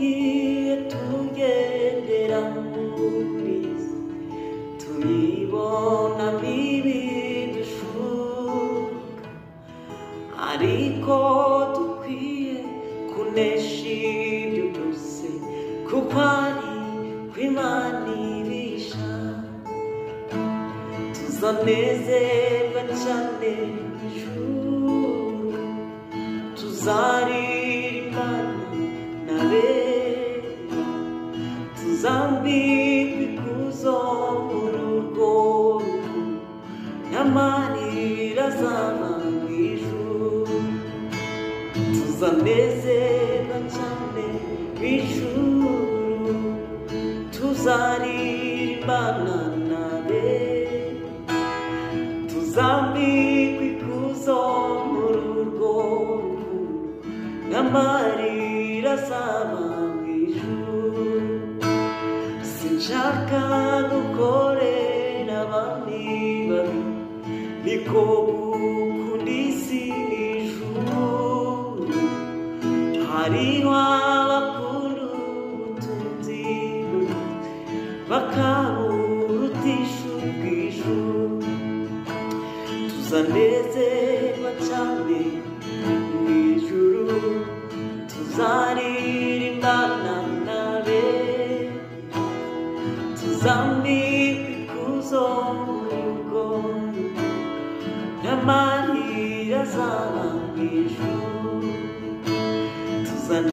igihe tugendera muri isi tuyibonamo ibidushuka, ariko dukwiye kunesha ibyo byose kuko ari kw'Imana ibisha. Tuzanezerwa cyane ijuru, tuzaririmbana n'abera, tuzambikwa ikuzo muri urwo rukundo, n'amarira azaba mu ijuru. Tuzanezerwa cyane ijuru, tuzaririmbana n'abera, tuzambikwa ikuzo muri urwo rukundo, n'amarira azaba mu ijuru. Sinshaka gukorera abami babi, niko gukunda isi n'ijuru. Hariho abakunda ubutunzi bakaburutisha ubw'ijuru. Tuzanezerwa cyane mu ijuru, tuzaririmbana n'abera, tuzambikwa ikuzo muri urwo rukundo, n'amarira azaba mu ijuru.